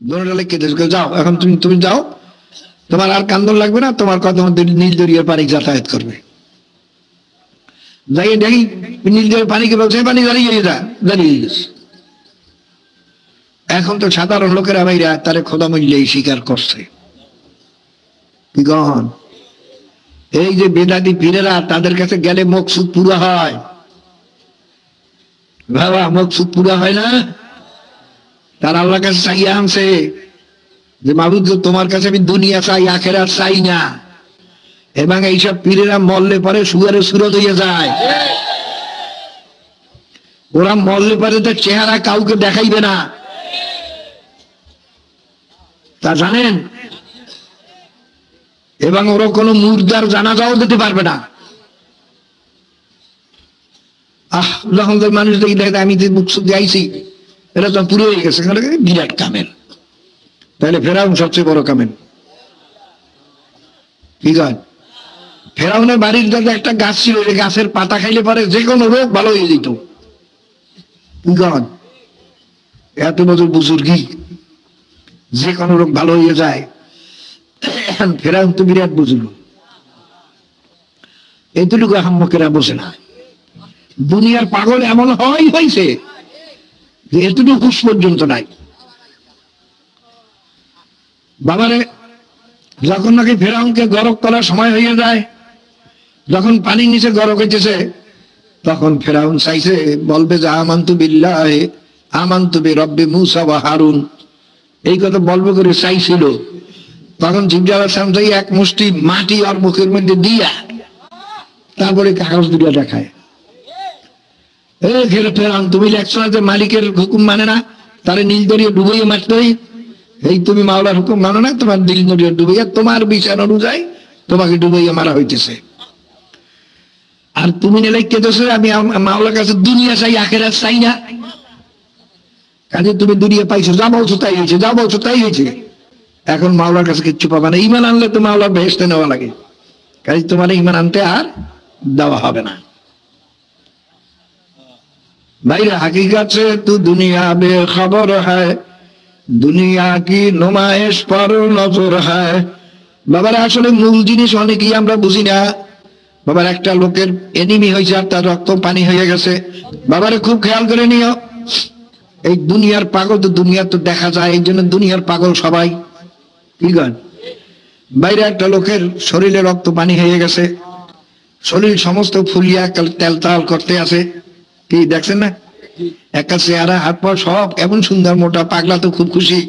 দোনোটা লেখকে যাও, এখন তুমি তুমি যাও, তোমার আর কান্দন লাগবে না, তোমার কথা মধ্যে নীল দরিয়ার পানি যাতায়াত করবে। যাই দেখি নীল দরিয়ার পানিকে বলছে পানি দাঁড়িয়ে যা, দাঁড়িয়ে গেছে। এখন তো সাধারণ লোকেরা ভাইরা তারে খোদা মূল্যেই স্বীকার করছে। কি গহন এই যে বেদাতি পীরেরা, তাদের কাছে গেলে মকসুদ পুরা হয়। বাবা মকসুদ পুরা হয় না? তার আল্লাহর কাছে চাইয়া আনছে যে মাবুদ তোমার কাছে আমি দুনিয়া চাই, আখেরাত চাই না। এবং এইসব পীরেরা মরলে পরে সুগারের সুরত হয়ে যায়। ওরা মরলে পরে তার চেহারা কাউকে দেখাইবে না, তা জানেন? এবং ওরা কোনো মুর্দার জানাজাও দিতে পারবে না। যখন মানুষ দেখি দেখে আমি যে মুকসুদ আইছি, এটা তো পুরো হয়ে গেছে, বিরাট কামেল। তাহলে ফেরাউন সবচেয়ে বড় কামেল। কি কয়? ফেরাউনের বাড়ির কাছে একটা গাছ ছিল, যে গাছের পাতা খাইলে পরে যে কোনো রোগ ভালো হয়ে যেত। কি কয়? এত বছর বুজুর্গি, যে কোনো রোগ ভালো হয়ে যায়। ফেরাউন তো বিরাট বুজুর্গ, এতটুকু আহাম্মকেরা বসে না। দুনিয়ার পাগল এমন হয়েছে যে এতটুকু হুঁশ পর্যন্ত নাই। বাবারে যখন নাকি ফেরাউনকে গরক করার সময় হয়ে যায়, যখন পানির নিচে গরক হইতেছে, তখন ফেরাউন চাইছে বলবে যে আমান্তু বিল্লাহি আমান্তু বিরব্বি মূসা ওয়া হারুন, এই কথা বলবে করে চাইছিল। তখন জিবরাইল আলাইহিস সালাম যাই এক মুষ্টি মাটি আর মুখের মধ্যে দিয়া তারপরে কাগজ দুটো দেখায়। ফেরাউন তুমি লেখছো না যে মালিকের হুকুম মানে না, তারে নীল দরিয়া ডুবাইয়া মারতে হয়। এই তুমি মাওলার হুকুম মানো না, তোমার নীল দরিয়া ডুবাইয়া তোমার বিচার অনুযায়ী তোমাকে ডুবাইয়া মারা হইতেছে। আর তুমি লেখতেছো আমি মাওলার কাছে দুনিয়া চাই, আখেরাত চাই না। কাজে তুমি দুনিয়া পাইছো, যা বলছো তাই হয়েছে, যা বলছো তাই হয়েছে। এখন মাওলার কাছে কিচ্ছু পাবা না। ঈমান আনলে তো মাওলার বেহেশতে নেওয়া লাগে, কাজে তোমার ঈমান আনতে আর দেওয়া হবে না। ভাইরা हकीकत से तू दुनिया बेखबर है, दुनिया की नुमाइश पर नजर है। বাবার আসলে মূল জিনিস অনেকেই আমরা বুঝি না। বাবার একটা লোকের এনিমি হয়েছে আর তার রক্ত পানি হয়ে গেছে। বাবারে খুব খেয়াল করে নিও, এই দুনিয়ার পাগল তো দুনিয়া তো দেখা যায়, এই জন্য দুনিয়ার পাগল সবাই। কি গান বাইরে একটা লোকের শরীরে রক্ত পানি হয়ে গেছে, শরীর সমস্ত ফুলিয়া তেল তাল করতে আছে। কি দেখছেন না? একটা চেহারা, হাত পা সব এমন সুন্দর মোটা, পাগলা তো খুব খুশি,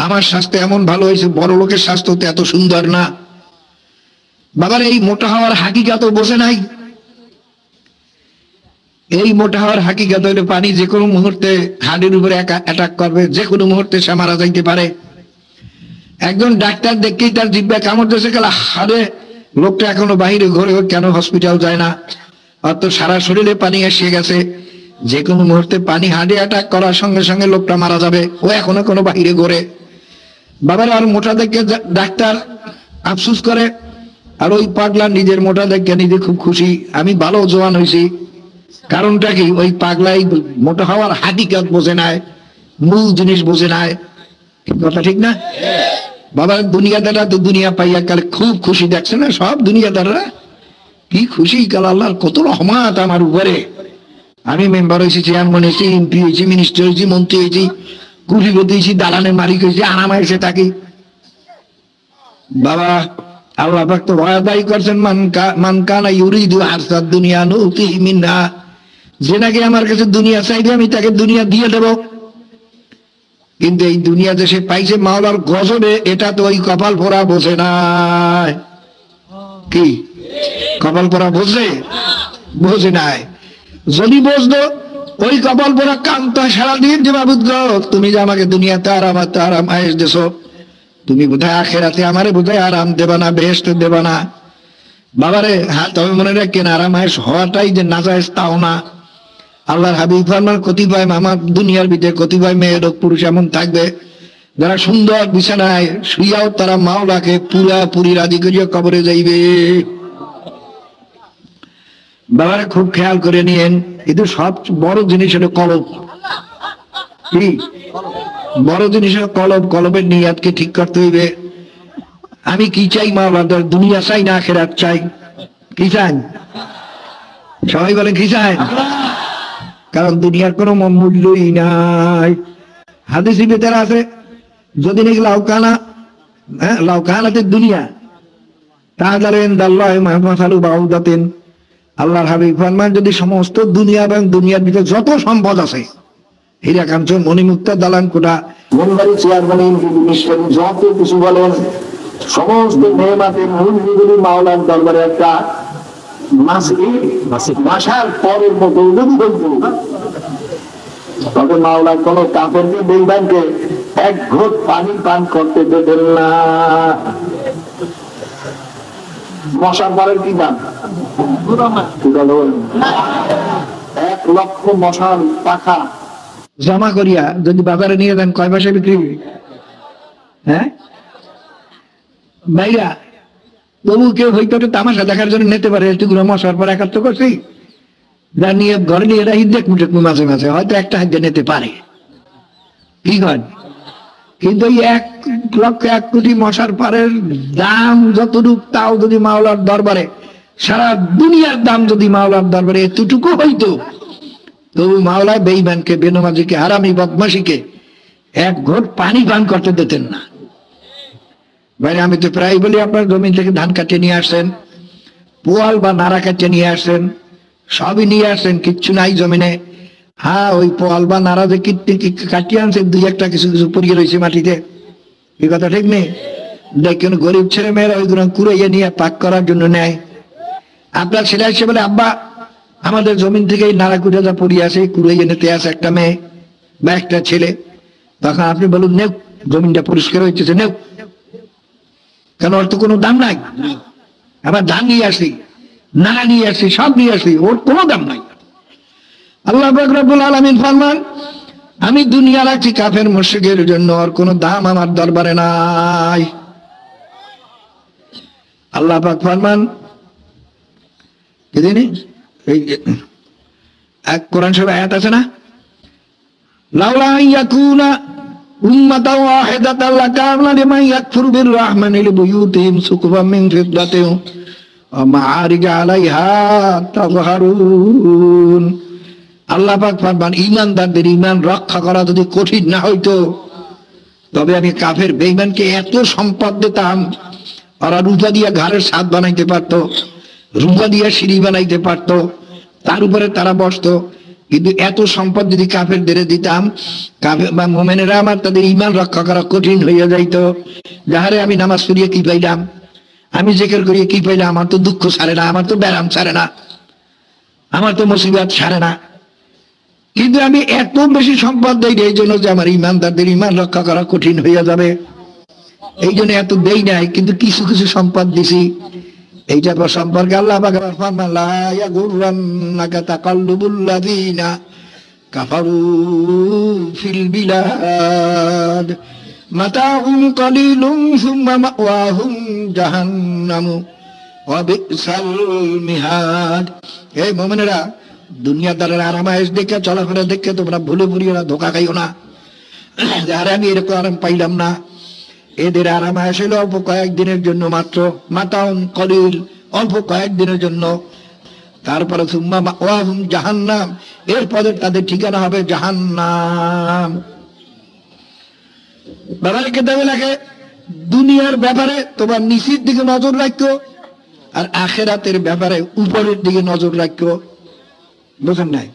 আমার স্বাস্থ্য এমন ভালো হয়েছে, বড় লোকের স্বাস্থ্য তো এত সুন্দর না। বাবার এই মোটা হওয়ার হাকিকত বসে নাই। এই মোটা হওয়ার হাকিকত হইলে পানি যে কোনো মুহূর্তে হাড়ের উপরে অ্যাটাক করবে, যে কোনো মুহূর্তে সে মারা যাইতে পারে। একজন ডাক্তার দেখেই তার জিব্বা কামড় দিয়েছে, গেল হারে লোকটা এখনো বাহিরে ঘরে, কেন হসপিটাল যায় না? অত সারা শরীরে পানি এসে গেছে, যে কোনো মুহূর্তে পানি হাড়ে অ্যাটাক করার সঙ্গে সঙ্গে লোকটা মারা যাবে, ও এখনো কোনো বাহিরে ঘরে। বাবার আর মোটা দেখে ডাক্তার আফসুস করে, আর ওই পাগলা নিজের মোটা দেখে নিজে খুব খুশি, আমি ভালো জোয়ান হয়েছি। কারণটা কি? ওই পাগলাই মোটা হওয়ার হাকিকত বোঝে নাই, মূল জিনিস বোঝে নাই। কথা ঠিক না? বাবার দুনিয়াদাররা তো দুনিয়া পাইয়া কালে খুব খুশি, দেখছে না সব দুনিয়াদাররা কি খুশি, কাল আল্লাহর কত রহমত আমার উপরে। আমি মেম্বার হয়েছি, চেয়ারম্যান হয়েছি, এমপি হয়েছি, মিনিস্টার হয়েছি, মন্ত্রী হয়েছি, কুড়িপতি হয়েছি, দালানের মালিক হয়েছি, আরাম এসে থাকি। বাবা আল্লাহ পাক তো ওয়াদাই করছেন, মান কানা ইউরিদু হারসাদ দুনিয়া নুতিহি মিনহা, যে নাকি আমার কাছে দুনিয়া চাইবে আমি তাকে দুনিয়া দিয়ে দেব। কিন্তু এই দুনিয়া যে সে পাইছে মাওলার গজবে, এটা তো ওই কপাল পোড়া বোঝে নাই। কি কপাল পোড়া বোঝে? বোঝে নাই। যদি বুঝতো ওই কপাল পোড়া কান্ত সারাদিন যে বাবুদ গো, তুমি যে আমাকে দুনিয়াতে আরাম আয়েস দেছো, তুমি বোধহয় আখেরাতে আমারে বোধহয় আরাম দেবা না, বেহেশতে দেবা না। বাবারে হ্যাঁ, তবে মনে রাখেন আরাম আয়েস হওয়াটাই যে নাজায়েজ তাও না। আল্লাহর হাবিব ফরমান, কতিপয় আমার দুনিয়ার ভিতরে কতিপয় মেয়ে লোক পুরুষ এমন থাকবে যারা সুন্দর বিছানায় শুইয়াও তারা মাওলাকে পুরাপুরি রাজি করিয়া কবরে যাইবে। বাবারা খুব খেয়াল করে নিয়েন, কিন্তু সব বড় জিনিস হলো কলব। কি বড় জিনিস কলব, কলবের নিয়াতকে ঠিক করতে হইবে। আমি কি চাই মাওলার দরবারে? দুনিয়া চাই না আখিরাত চাই? কি চাই? সবাই বলেন কি চাই? কারণ দুনিয়ার কোনো মূল্যই নাই। হাদিসের ভিতরে আছে, যদি নাকি লাউকানা, লাউকানাতের দুনিয়া তাহলেন দাল্লাহ মাহমাসালু বাউদাতিন, আল্লাহর হাবিব ফরমান যদি সমস্ত দুনিয়া এবং দুনিয়ার ভিতরে যত সম্পদ আছে, হীরা কাঞ্চন মণিমুক্তা দালান কোটা মনবাড়ি চেয়ারম্যান যত কিছু বলেন, সমস্ত নেমাতের মূলগুলি মাওলার দরবারে একটা মাসার পরের মতো যদি বলতো, তবে মাওলার কোন কাপড়কে বেইমানকে এক ঘোট পানি পান করতে দেবেন না। মশার পরের কি দাম? 1,00,000 মশার পাখা জমা করিয়া যদি বাজারে নিয়ে যান কয় পয়সা বিক্রি? হ্যাঁ ভাইরা, তবু কেউ হয়তো তামাশা দেখার জন্য নিতে পারে, এগুলো মশার পর একাত্ত করছি, যা নিয়ে ঘরে নিয়ে রাখি দেখবো দেখবো মাঝে মাঝে হয়তো একটা হাতে নিতে পারে, কি হয়। কিন্তু এই 1,00,000 মশার পারের দাম যতটুক, তাও যদি মাওলার দরবারে সারা দুনিয়ার দাম যদি মাওলার দরবারে এতটুকু হইতো, তবু মাওলায় বেঈমানকে, বেনমাজিকে, হারামি বদমাশিকে এক ঘোট পানি পান করতে দিতেন না। ভাই আমি তো প্রায় বলি, আপনার জমি থেকে ধান কাটিয়ে নিয়ে আসেন, পোয়াল বা নাড়া কাটিয়ে নিয়ে আসেন, সবই নিয়ে আসেন, কিচ্ছু নাই জমিনে। হ্যাঁ, ওই পোয়াল বা নাড়া যে কাটিয়ে আনছেন, দুই একটা কিছু কিছু পড়িয়ে রয়েছে মাটিতে, এই কথা ঠিক নেই। দেখেন গরিব ছেলে মেয়েরা ওইগুলো কুড়াইয়ে নিয়ে পাক করার জন্য নেয়। আপনার ছেলে এসে বলে, আব্বা আমাদের জমিন থেকে এই নাড়া কুড়ে যা পড়িয়ে আসে, কুড়াইয়ে নিতে আসে একটা মেয়ে বা একটা ছেলে, তখন আপনি বলুন নেও, জমিনটা পরিষ্কার হইতেছে, নেও। কেন? ওর তো কোনো দাম নাই। আবার ধান নিয়ে আসি, নাড়া নিয়ে আসি, সব নিয়ে আসি, ওর কোনো দাম নাই। আল্লাহ পাক রব্বুল আলামিন ফরমান, আমি দুনিয়া রাখছি কাফের মুশরিকের জন্য, ওর কোনো দাম আমার দরবারে নাই। আল্লাহ পাক ফরমান, কি জানি এই এক কোরআন শরীফে আয়াত আছে না, লাউলা ইয়াকুনা উম্মাতাও ওয়াহিদাতান লাকানা লিমান ইয়াকফুরু বির-রাহমানি লিবুয়ুতিহিম সুকুফাম মিন ফিদ্দাতিন ওয়া মাআরিজা আলাইহা তাযহারুন। আল্লাহ পাক ফরমান, ঈমানদারদের ঈমান রক্ষা করা যদি কঠিন না হইতো, তবে আমি কাফের বেঈমানকে এত সম্পদ দিতাম, ওরা রূপা দিয়ে ঘরের ছাদ বানাইতে পারতো, রূপা দিয়ে সিঁড়ি বানাইতে পারতো, তার উপরে তারা বসতো। কিন্তু এত সম্পদ যদি কাফেরদের দিতাম, কাফের বা মুমিনেরা আমার তাদের ঈমান রক্ষা করা কঠিন হইয়া যাইতো। যাহারে আমি নামাজ পড়িয়ে কি পাইলাম, আমি জিকির করিয়ে কি পাইলাম, আমার তো দুঃখ ছাড়ে না, আমার তো ব্যারাম ছাড়ে না, আমার তো মুসিবত ছাড়ে না। কিন্তু আমি এত বেশি সম্পদ দেই এই জন্য যে আমার ঈমানদারদের ঈমান রক্ষা করা কঠিন হইয়া যাবে, এই জন্য এত দেই নাই। কিন্তু কিছু কিছু সম্পদ দিছি। এইটা সম্পর্কে আল্লাহ পাক ফরমান, লা ইয়াগুররান্নাকা তাকাল্লুবুল লাযিনা কাফারু ফিল বিলাদ মাতাউন কালিলুন সুম্মা মাওয়াহুম জাহান্নামু ওয়া বিসাল মিহাদ। এই মুমিনেরা, দুনিয়াদারের আরামায়েশ দেখে, চলাফেরা দেখে তোমরা ভুলে ভুলিও না, ধোকা খাইও না। যারা আমি এরকম আরাম পাইলাম না, এদের আরামায়েশ হলো অল্প কয়েকদিনের জন্য মাত্র, মাতাউন কলিল, অল্প কয়েকদিনের জন্য। তারপরে সুম্মা মাওয়াহুম জাহান্নাম, এরপরে তাদের ঠিকানা হবে জাহান্নাম। বাবাকে দেবে লাগে, দুনিয়ার ব্যাপারে তোমার নিচের দিকে নজর রাখো, আর আখিরাতের ব্যাপারে উপরের দিকে নজর রাখো। বুঝেন নাই?